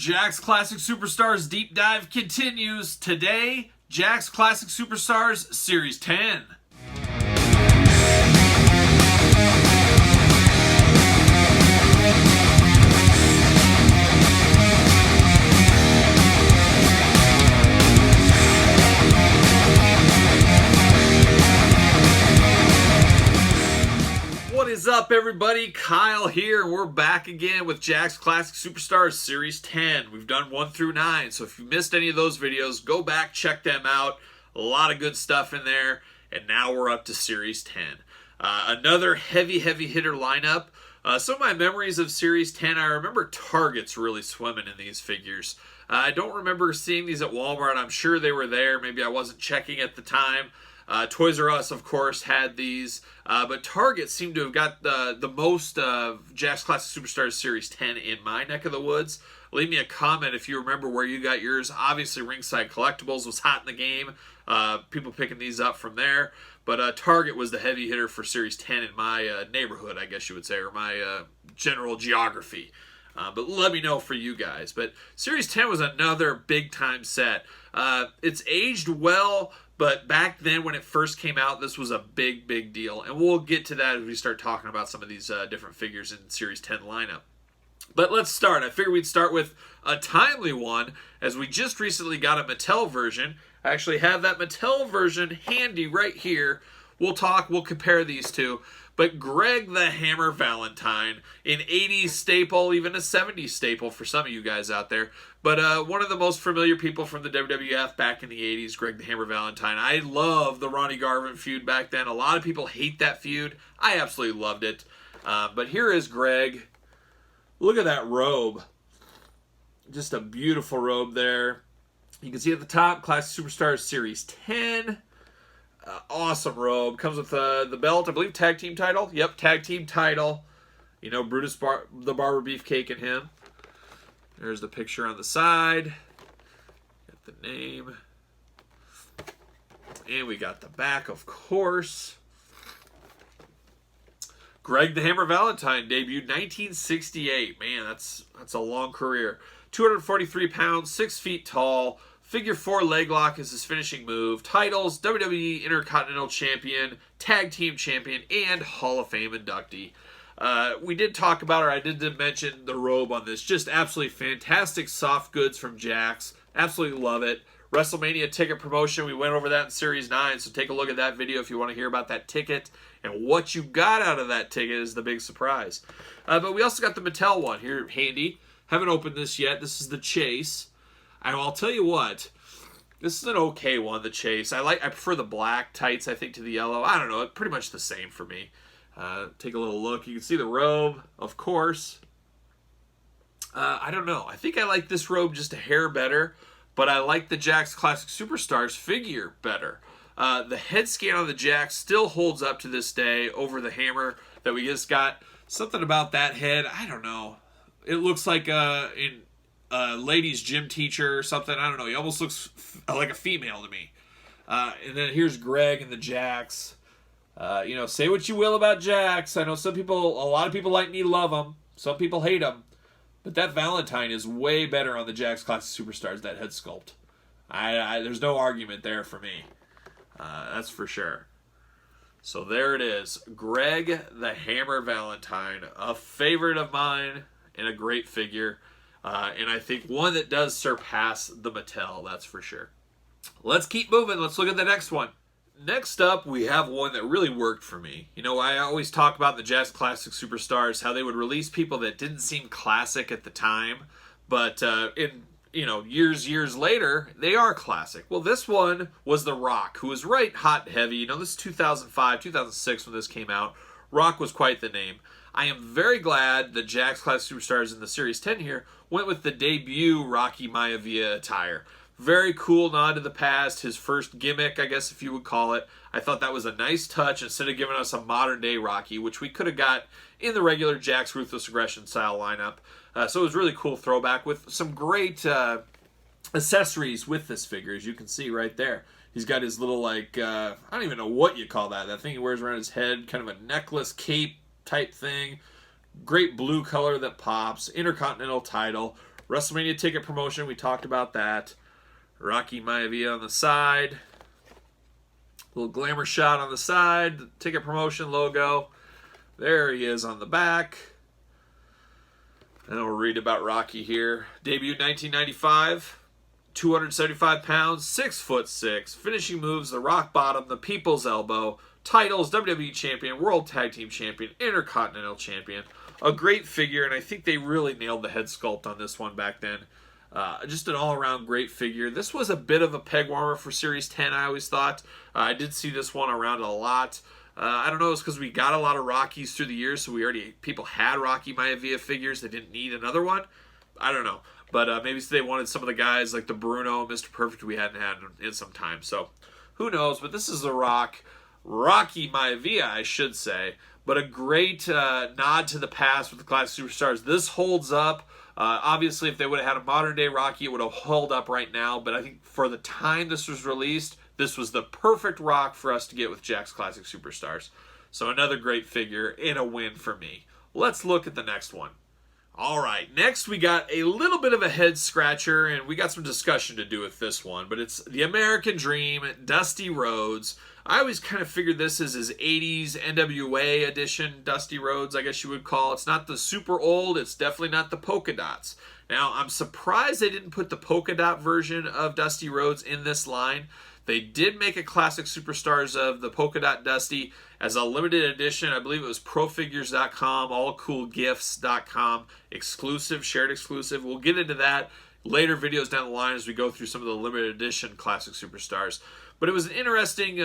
Jakks Classic Superstars Deep Dive continues. Today, Jakks Classic Superstars Series 10. What is up, everybody? Kyle here. We're back again with Jakks Classic Superstars Series 10. We've done 1 through 9, so if you missed any of those videos, go back, check them out. A lot of good stuff in there, and now we're up to Series 10. Another heavy hitter lineup. Some of my memories of Series 10, I remember Target's really swimming in these figures. I don't remember seeing these at Walmart. I'm sure they were there. Maybe I wasn't checking at the time. Toys R Us, of course, had these, but Target seemed to have got the most Jakks Classic Superstars Series 10 in my neck of the woods. Leave me a comment if you remember where you got yours. Obviously, Ringside Collectibles was hot in the game. People picking these up from there. But Target was the heavy hitter for Series 10 in my neighborhood, I guess you would say, or my general geography. But let me know for you guys. But Series 10 was another big-time set. It's aged well, but back then when it first came out, this was a big deal. And we'll get to that as we start talking about some of these different figures in Series 10 lineup. But let's start. I figured we'd start with a timely one, as we just recently got a Mattel version. I actually have that Mattel version handy right here. We'll compare these two. But Greg the Hammer Valentine, an 80s staple, even a 70s staple for some of you guys out there. But one of the most familiar people from the WWF back in the 80s, Greg the Hammer Valentine. I love the Ronnie Garvin feud back then. A lot of people hate that feud. I absolutely loved it. But here is Greg. Look at that robe. Just a beautiful robe there. You can see at the top, Classic Superstars Series 10. Awesome robe. Comes with the belt, I believe, tag team title. Yep, tag team title. You know, Brutus the Barber Beefcake and him. There's the picture on the side. Got the name. And we got the back, of course. Greg the Hammer Valentine debuted 1968. Man, that's a long career. 243 pounds, 6 feet tall. Figure 4 leg lock is his finishing move. Titles: WWE Intercontinental Champion, Tag Team Champion, and Hall of Fame inductee. We did talk about, or I did mention the robe on this. Just absolutely fantastic soft goods from Jakks. Absolutely love it. WrestleMania ticket promotion. We went over that in Series 9, so take a look at that video if you want to hear about that ticket. And what you got out of that ticket is the big surprise. But we also got the Mattel one here handy. Haven't opened this yet. This is the Chase. I'll tell you what, this is an okay one, the Chase. I prefer the black tights, I think, to the yellow. I don't know, it's pretty much the same for me. Take a little look. You can see the robe, of course. I don't know. I think I like this robe just a hair better, but I like the Jakks Classic Superstars figure better. The head scan on the Jakks still holds up to this day over the Hammer that we just got. Something about that head, I don't know. It looks like in ladies' gym teacher or something. I don't know. He almost looks like a female to me. And then here's Greg and the Jakks. You know, say what you will about Jakks. I know a lot of people like me love them. Some people hate them. But that Valentine is way better on the Jakks Classic Superstars, that head sculpt. There's no argument there for me. That's for sure. So there it is. Greg the Hammer Valentine. A favorite of mine and a great figure. And I think one that does surpass the Mattel, that's for sure. Let's keep moving. Let's look at the next one. Next up, we have one that really worked for me. You know, I always talk about the Jakks Classic Superstars, how they would release people that didn't seem classic at the time, but years later, they are classic. Well, this one was The Rock, who was right hot and heavy. You know, this is 2005, 2006 when this came out. Rock was quite the name. I am very glad the Jakks Classic Superstars in the Series 10 here went with the debut Rocky Maivia attire. Very cool nod to the past, his first gimmick, I guess if you would call it. I thought that was a nice touch instead of giving us a modern-day Rocky, which we could have got in the regular Jakks Ruthless Aggression style lineup. So it was a really cool throwback with some great accessories with this figure, as you can see right there. He's got his little, I don't even know what you call that. That thing he wears around his head, kind of a necklace, cape type thing. Great blue color that pops. Intercontinental title. WrestleMania ticket promotion, we talked about that. Rocky Maivia on the side. Little glamour shot on the side. The ticket promotion logo. There he is on the back. And we'll read about Rocky here. Debuted 1995. 275 pounds, 6'6". Finishing moves, the rock bottom, the people's elbow. Titles, WWE Champion, World Tag Team Champion, Intercontinental Champion. A great figure, and I think they really nailed the head sculpt on this one back then. Just an all-around great figure. This was a bit of a peg warmer for Series 10, I always thought. I did see this one around a lot. I don't know, it's because we got a lot of Rockies through the years, so people had Rocky Maivia figures. They didn't need another one. I don't know. But maybe they wanted some of the guys like the Bruno, Mr. Perfect we hadn't had in some time. So who knows? But this is the Rocky Maivia, I should say. But a great nod to the past with the classic superstars. This holds up. Obviously, if they would have had a modern-day Rocky, it would have held up right now. But I think for the time this was released, this was the perfect Rock for us to get with Jakks Classic Superstars. So another great figure and a win for me. Let's look at the next one. All right, next we got a little bit of a head scratcher, and we got some discussion to do with this one, but it's the American Dream, Dusty Rhodes. I always kind of figured this as his 80s NWA edition Dusty Rhodes, I guess you would call. It's not the super old, it's definitely not the polka dots. Now, I'm surprised they didn't put the polka dot version of Dusty Rhodes in this line. They did make a Classic Superstars of the Polka Dot Dusty as a limited edition. I believe it was profigures.com, allcoolgifts.com, exclusive, shared exclusive. We'll get into that later videos down the line as we go through some of the limited edition Classic Superstars. But it was an interesting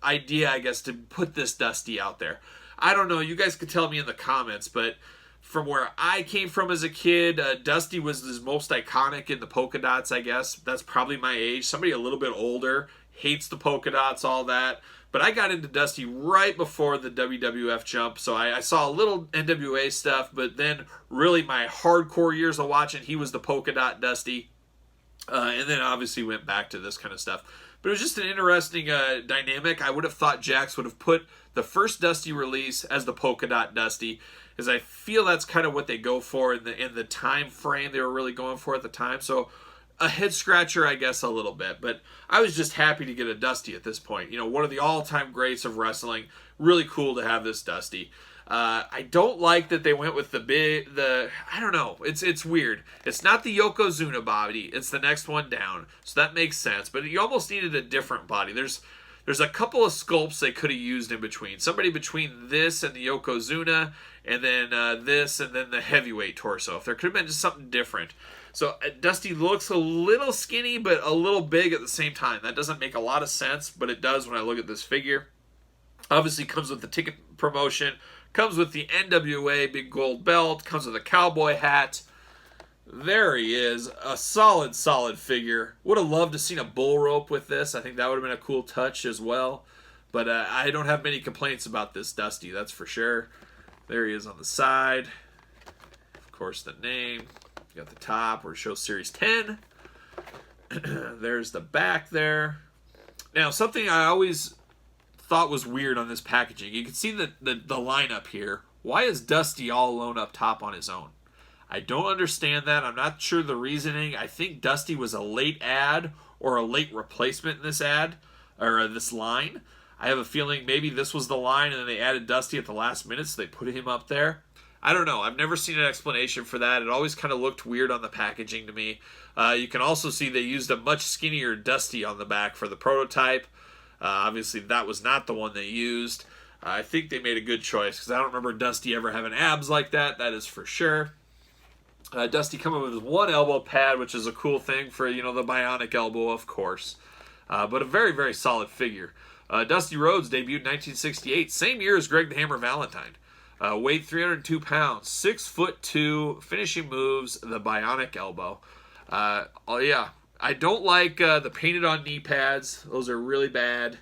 idea, I guess, to put this Dusty out there. I don't know, you guys could tell me in the comments, but from where I came from as a kid, Dusty was his most iconic in the polka dots, I guess. That's probably my age. Somebody a little bit older hates the polka dots, all that. But I got into Dusty right before the WWF jump, so I saw a little NWA stuff, but then really my hardcore years of watching, he was the polka dot Dusty. And then obviously went back to this kind of stuff. But it was just an interesting dynamic. I would have thought Jakks would have put the first Dusty release as the polka dot Dusty, because I feel that's kind of what they go for in the time frame they were really going for at the time. So a head scratcher, I guess, a little bit. But I was just happy to get a Dusty at this point. You know, one of the all-time greats of wrestling. Really cool to have this Dusty. I don't like that they went with I don't know. It's weird. It's not the Yokozuna body. It's the next one down. So that makes sense. But you almost needed a different body. There's a couple of sculpts they could have used in between. Somebody between this and the Yokozuna, and then this, and then the heavyweight torso. If there could have been just something different. So Dusty looks a little skinny, but a little big at the same time. That doesn't make a lot of sense, but it does when I look at this figure. Obviously comes with the ticket promotion, comes with the NWA big gold belt, comes with a cowboy hat. There he is, a solid figure. Would have loved to seen a bull rope with this. I think that would have been a cool touch as well. But I don't have many complaints about this Dusty, that's for sure. There he is on the side. Of course, the name. You got the top where it shows Series 10. There's the back there. Now, something I always thought was weird on this packaging. You can see the lineup here. Why is Dusty all alone up top on his own? I don't understand that. I'm not sure the reasoning. I think Dusty was a late ad or a late replacement in this ad, or this line. I have a feeling maybe this was the line and then they added Dusty at the last minute, so they put him up there. I don't know. I've never seen an explanation for that. It always kind of looked weird on the packaging to me. You can also see they used a much skinnier Dusty on the back for the prototype. Obviously, that was not the one they used. I think they made a good choice because I don't remember Dusty ever having abs like that. That is for sure. Dusty coming with one elbow pad, which is a cool thing for, the bionic elbow, of course. But a very, very solid figure. Dusty Rhodes debuted in 1968, same year as Greg the Hammer Valentine. Weighed 302 pounds, 6'2", finishing moves, the bionic elbow. I don't like the painted on knee pads. Those are really bad.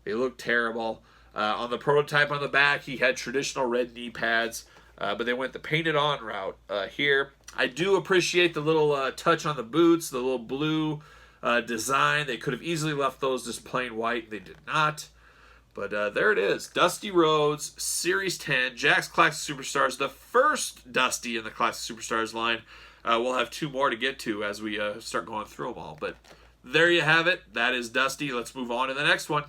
They look terrible. On the prototype on the back, he had traditional red knee pads, but they went the painted on route here. I do appreciate the little touch on the boots, the little blue design. They could have easily left those just plain white. They did not. But there it is. Dusty Rhodes, Series 10, Jakks Classic Superstars, the first Dusty in the Classic Superstars line. We'll have 2 more to get to as we start going through them all. But there you have it. That is Dusty. Let's move on to the next one.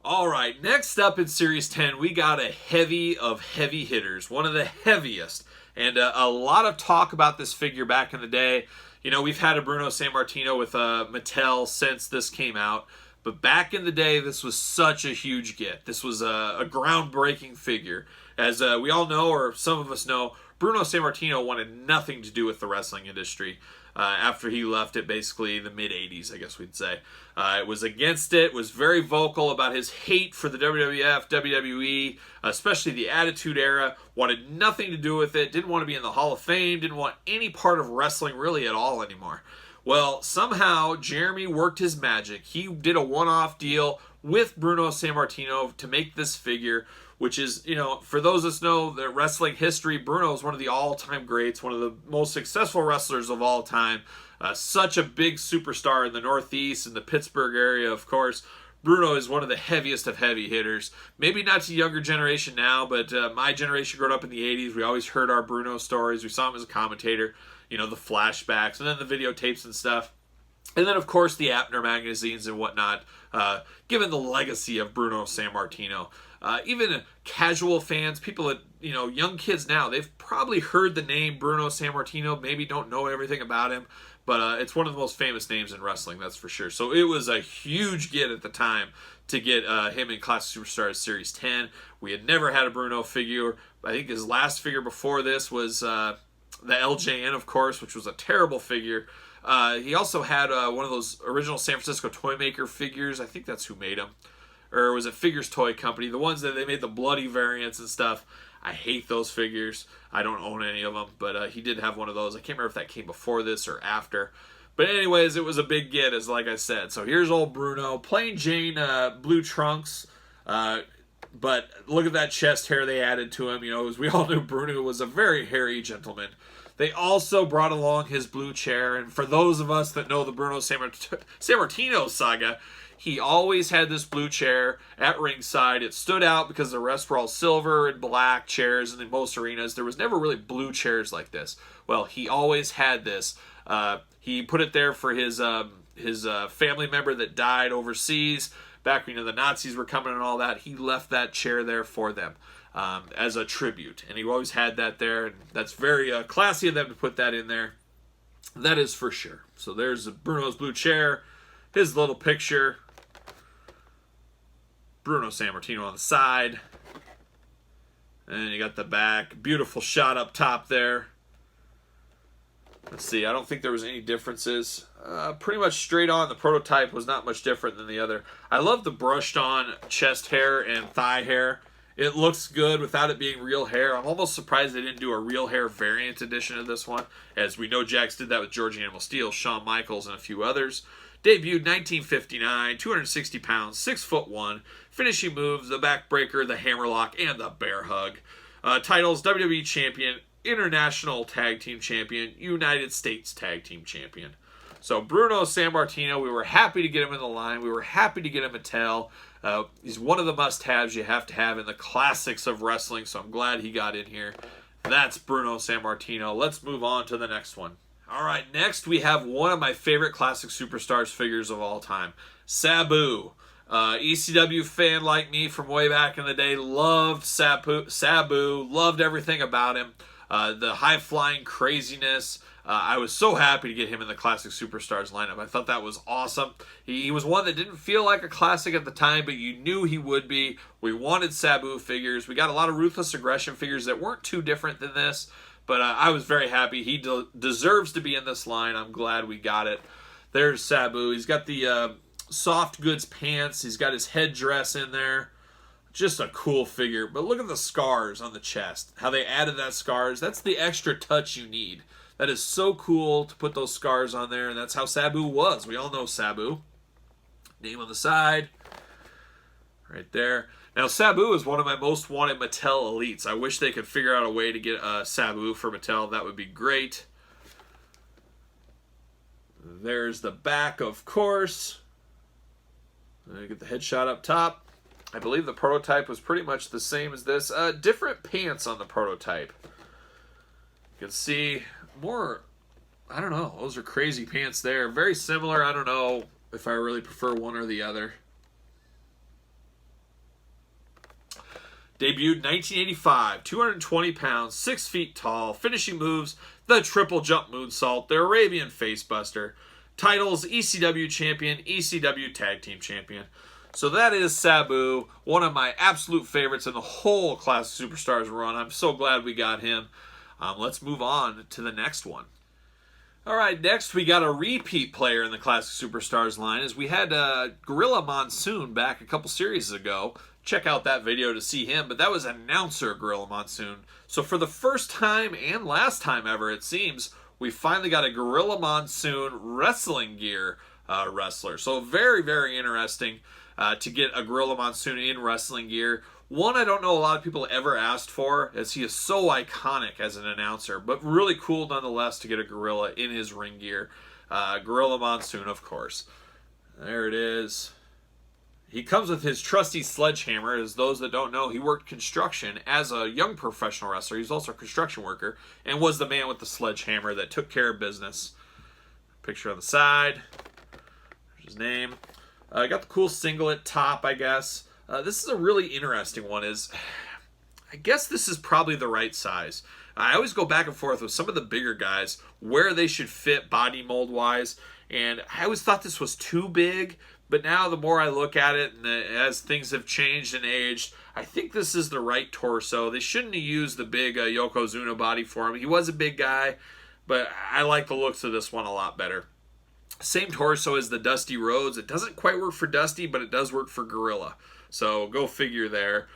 All right, next up in Series 10, we got a heavy of heavy hitters, one of the heaviest. And a lot of talk about this figure back in the day. You know, we've had a Bruno San Martino with Mattel since this came out. But back in the day, this was such a huge get. This was a groundbreaking figure. As we all know, or some of us know, Bruno San Martino wanted nothing to do with the wrestling industry after he left it basically in the mid-'80s, I guess we'd say. It was against it, was very vocal about his hate for the WWF, WWE, especially the Attitude Era, wanted nothing to do with it, didn't want to be in the Hall of Fame, didn't want any part of wrestling really at all anymore. Well, somehow Jeremy worked his magic. He did a one-off deal with Bruno San Martino to make this figure, which is, you know, for those of us know the wrestling history, Bruno is one of the all-time greats, one of the most successful wrestlers of all time. Such a big superstar in the Northeast and the Pittsburgh area, of course. Bruno is one of the heaviest of heavy hitters. Maybe not to the younger generation now, but my generation growing up in the 80s, we always heard our Bruno stories. We saw him as a commentator, you know, the flashbacks, and then the videotapes and stuff. And then, of course, the Abner magazines and whatnot, given the legacy of Bruno San Martino. Even casual fans, people that, you know, young kids now, they've probably heard the name Bruno San Martino, maybe don't know everything about him, but it's one of the most famous names in wrestling, that's for sure. So it was a huge get at the time to get him in Classic Superstars Series 10. We had never had a Bruno figure. I think his last figure before this was the LJN, of course, which was a terrible figure. He also had one of those original San Francisco Toy Maker figures. I think that's who made them. Or was it Figures Toy Company? The ones that they made the bloody variants and stuff. I hate those figures. I don't own any of them, but he did have one of those. I can't remember if that came before this or after. But anyways, it was a big get, as like I said. So here's old Bruno. Plain Jane blue trunks. But look at that chest hair they added to him. You know, as we all knew, Bruno was a very hairy gentleman. They also brought along his blue chair. And for those of us that know the Bruno San Martino saga, he always had this blue chair at ringside. It stood out because the rest were all silver and black chairs, and in most arenas there was never really blue chairs like this. Well, he always had this. He put it there for his family member that died overseas back when, you know, the Nazis were coming and all that. He left that chair there for them as a tribute, and he always had that there. And that's very classy of them to put that in there. That is for sure. So there's Bruno's blue chair, his little picture. Bruno San Martino on the side. And you got the back. Beautiful shot up top there. Let's see. I don't think there was any differences. Pretty much straight on. The prototype was not much different than the other. I love the brushed on chest hair and thigh hair. It looks good without it being real hair. I'm almost surprised they didn't do a real hair variant edition of this one. As we know, Jakks did that with George Animal Steel, Shawn Michaels, and a few others. Debuted 1959, 260 pounds, 6'1", finishing moves, the backbreaker, the hammerlock, and the bear hug. Titles, WWE Champion, International Tag Team Champion, United States Tag Team Champion. So Bruno San Martino, we were happy to get him in the line. We were happy to get him Mattel. He's one of the must-haves you have to have in the classics of wrestling, so I'm glad he got in here. That's Bruno San Martino. Let's move on to the next one. All right, next we have one of my favorite Classic Superstars figures of all time, Sabu. ECW fan like me from way back in the day loved Sabu, loved everything about him. The high-flying craziness. I was so happy to get him in the Classic Superstars lineup. I thought that was awesome. He was one that didn't feel like a classic at the time, but you knew he would be. We wanted Sabu figures. We got a lot of Ruthless Aggression figures that weren't too different than this. But I was very happy. He deserves to be in this line. I'm glad we got it. There's Sabu. He's got the soft goods pants. He's got his headdress in there. Just a cool figure. But look at the scars on the chest. How they added that scars. That's the extra touch you need. That is so cool to put those scars on there. And that's how Sabu was. We all know Sabu. Name on the side. Right there. Now, Sabu is one of my most wanted Mattel Elites. I wish they could figure out a way to get Sabu for Mattel. That would be great. There's the back, of course. Get the headshot up top. I believe the prototype was pretty much the same as this. Different pants on the prototype. You can see more I don't know. Those are crazy pants there. Very similar. I don't know if I really prefer one or the other. Debuted 1985, 220 pounds, 6 feet tall. Finishing moves, the triple jump moonsault, the Arabian facebuster. Titles, ECW champion, ECW tag team champion. So that is Sabu, one of my absolute favorites in the whole Classic Superstars run. I'm so glad we got him. Let's move on to the next one. All right, next we got a repeat player in the Classic Superstars line, as we had Gorilla Monsoon back a couple series ago. Check out that video to see him, but that was announcer Gorilla Monsoon. So for the first time and last time ever, it seems, we finally got a Gorilla Monsoon wrestling gear wrestler. So very, very interesting to get a Gorilla Monsoon in wrestling gear. One I don't know a lot of people ever asked for, as he is so iconic as an announcer, but really cool nonetheless to get a Gorilla in his ring gear. Gorilla Monsoon, of course. There it is. He comes with his trusty sledgehammer. As those that don't know, he worked construction as a young professional wrestler. He's also a construction worker and was the man with the sledgehammer that took care of business. Picture on the side. There's his name. Got the cool singlet top, I guess. This is a really interesting one. I guess this is probably the right size. I always go back and forth with some of the bigger guys where they should fit body mold wise, and I always thought this was too big. But now the more I look at it, and as things have changed and aged, I think this is the right torso. They shouldn't have used the big Yokozuna body for him. He was a big guy, but I like the looks of this one a lot better. Same torso as the Dusty Rhodes. It doesn't quite work for Dusty, but it does work for Gorilla. So go figure there.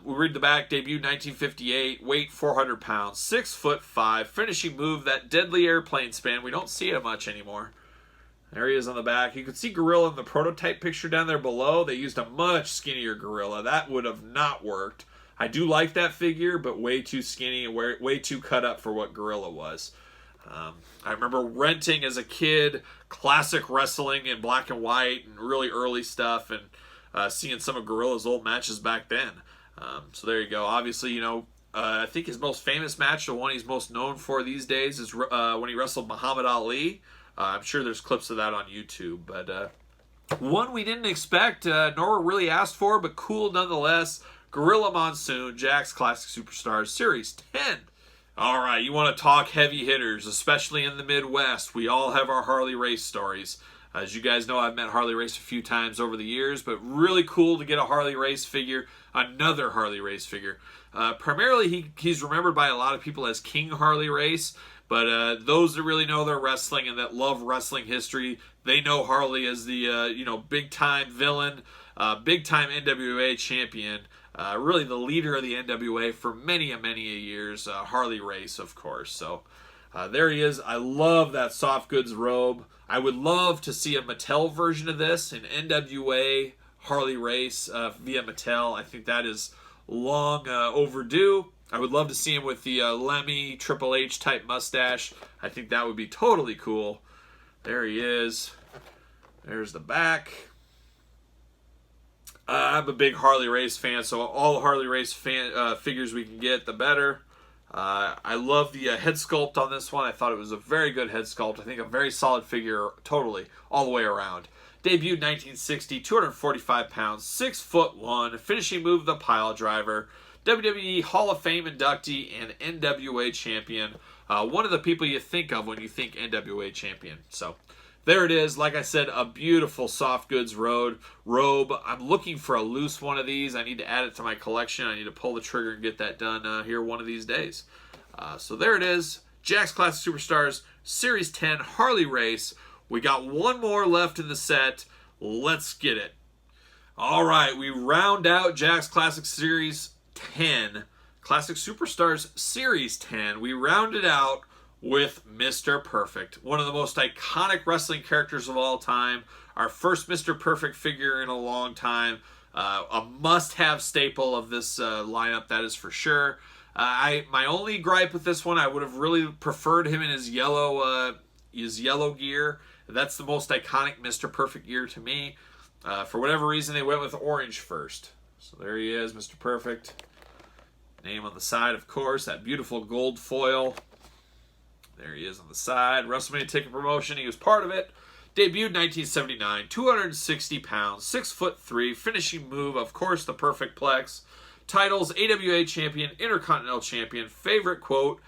We read the back. Debuted 1958. Weight 400 pounds. 6'5". Finishing move, that deadly airplane span. We don't see it much anymore. There he is on the back. You can see Gorilla in the prototype picture down there below. They used a much skinnier Gorilla. That would have not worked. I do like that figure, but way too skinny and way too cut up for what Gorilla was. I remember renting as a kid classic wrestling in black and white and really early stuff, and seeing some of Gorilla's old matches back then. So there you go. Obviously, you know, I think his most famous match, the one he's most known for these days, is when he wrestled Muhammad Ali. I'm sure there's clips of that on YouTube, but one we didn't expect, nor really asked for, but cool nonetheless. Gorilla Monsoon, Jakks Classic Superstars, Series 10. All right, you want to talk heavy hitters, especially in the Midwest. We all have our Harley Race stories. As you guys know, I've met Harley Race a few times over the years, but really cool to get a Harley Race figure, another Harley Race figure. Primarily, he's remembered by a lot of people as King Harley Race, but those that really know their wrestling and that love wrestling history, they know Harley as the big-time villain, big-time NWA champion, really the leader of the NWA for many a years, Harley Race, of course. So there he is. I love that soft goods robe. I would love to see a Mattel version of this, an NWA Harley Race via Mattel. I think that is long overdue. I would love to see him with the Lemmy Triple H type mustache. I think that would be totally cool. There he is. There's the back. I'm a big Harley Race fan, so all the Harley Race figures we can get, the better. I love the head sculpt on this one. I thought it was a very good head sculpt. I think a very solid figure, totally, all the way around. Debuted 1960, 245 pounds, 6'1", finishing move, the pile driver. WWE Hall of Fame inductee and NWA champion. One of the people you think of when you think NWA champion. So there it is. Like I said, a beautiful soft goods robe. I'm looking for a loose one of these. I need to add it to my collection. I need to pull the trigger and get that done here one of these days. So there it is. Jakks Classic Superstars Series 10 Harley Race. We got one more left in the set. Let's get it. All right, we round out Jakks Classic Series 10, Classic Superstars Series 10. We round it out with Mr. Perfect, one of the most iconic wrestling characters of all time. Our first Mr. Perfect figure in a long time. A must-have staple of this lineup, that is for sure. My only gripe with this one, I would have really preferred him in his yellow gear. That's the most iconic Mr. Perfect gear to me. For whatever reason, they went with orange first. So there he is, Mr. Perfect. Name on the side, of course, that beautiful gold foil. There he is on the side. WrestleMania ticket promotion. He was part of it. Debuted 1979. 260 pounds. 6'3". Finishing move, of course, the perfect plex. Titles, AWA champion, Intercontinental champion. Favorite quote,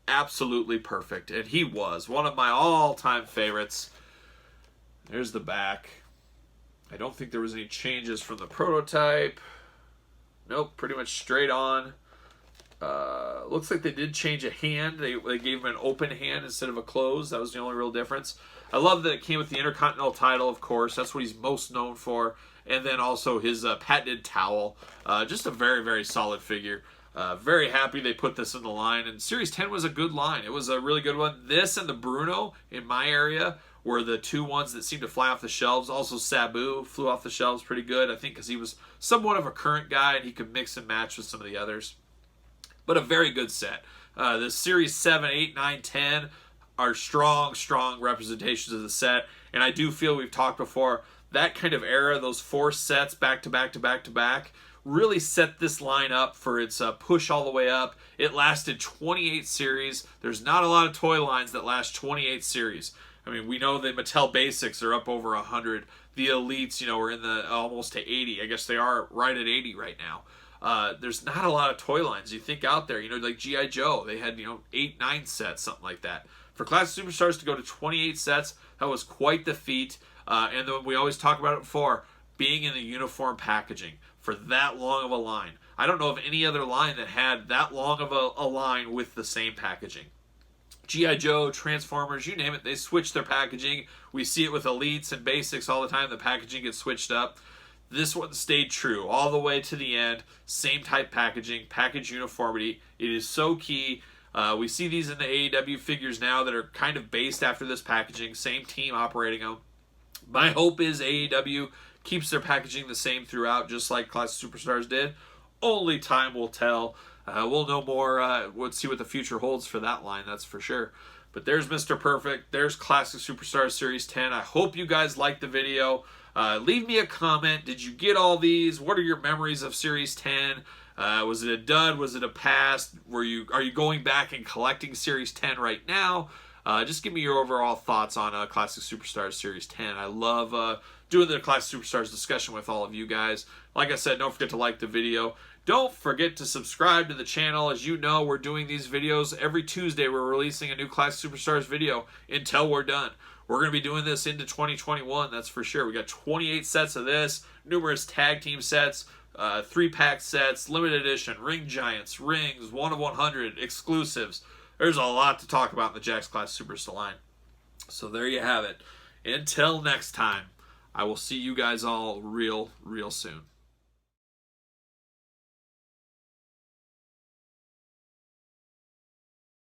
absolutely perfect. And he was one of my all-time favorites. There's the back. I don't think there was any changes from the prototype. Nope, pretty much straight on. Looks like they did change a hand. They gave him an open hand instead of a closed. That was the only real difference. I love that it came with the Intercontinental title, of course. That's what he's most known for. And then also his patented towel. Just a very, very solid figure. Very happy they put this in the line. And Series 10 was a good line. It was a really good one. This and the Bruno in my area were the two ones that seemed to fly off the shelves. Also, Sabu flew off the shelves pretty good, I think, because he was somewhat of a current guy and he could mix and match with some of the others. But a very good set. The Series 7, 8, 9, 10 are strong, strong representations of the set. And I do feel, we've talked before, that kind of era, those 4 sets back to back to back to back, really set this line up for its push all the way up. It lasted 28 series. There's not a lot of toy lines that last 28 series. I mean, we know the Mattel Basics are up over 100. The Elites, you know, are in the almost to 80. I guess they are right at 80 right now. There's not a lot of toy lines you think out there. You know, like G.I. Joe, they had, 8, 9 sets, something like that. For Classic Superstars to go to 28 sets, that was quite the feat. And then we always talk about it before, being in the uniform packaging for that long of a line. I don't know of any other line that had that long of a line with the same packaging. G.I. Joe, Transformers, you name it, they switch their packaging. We see it with Elites and Basics all the time. The packaging gets switched up. This one stayed true all the way to the end. Same type packaging, package uniformity. It is so key. We see these in the AEW figures now that are kind of based after this packaging. Same team operating them. My hope is AEW keeps their packaging the same throughout, just like Classic Superstars did. Only time will tell. We'll know more. We'll see what the future holds for that line, that's for sure. But there's Mr. Perfect. There's Classic Superstars Series 10. I hope you guys liked the video. Leave me a comment. Did you get all these? What are your memories of Series 10? Was it a dud? Was it a pass? Are you going back and collecting Series 10 right now? Just give me your overall thoughts on Classic Superstars Series 10. I love doing the Classic Superstars discussion with all of you guys. Like I said, don't forget to like the video. Don't forget to subscribe to the channel. As you know, we're doing these videos every Tuesday. We're releasing a new Classic Superstars video until we're done. We're going to be doing this into 2021, that's for sure. We got 28 sets of this, numerous tag team sets, 3-pack sets, limited edition, ring giants, rings, 1 of 100, exclusives. There's a lot to talk about in the Jakks Classic Superstar line. So there you have it. Until next time, I will see you guys all real soon.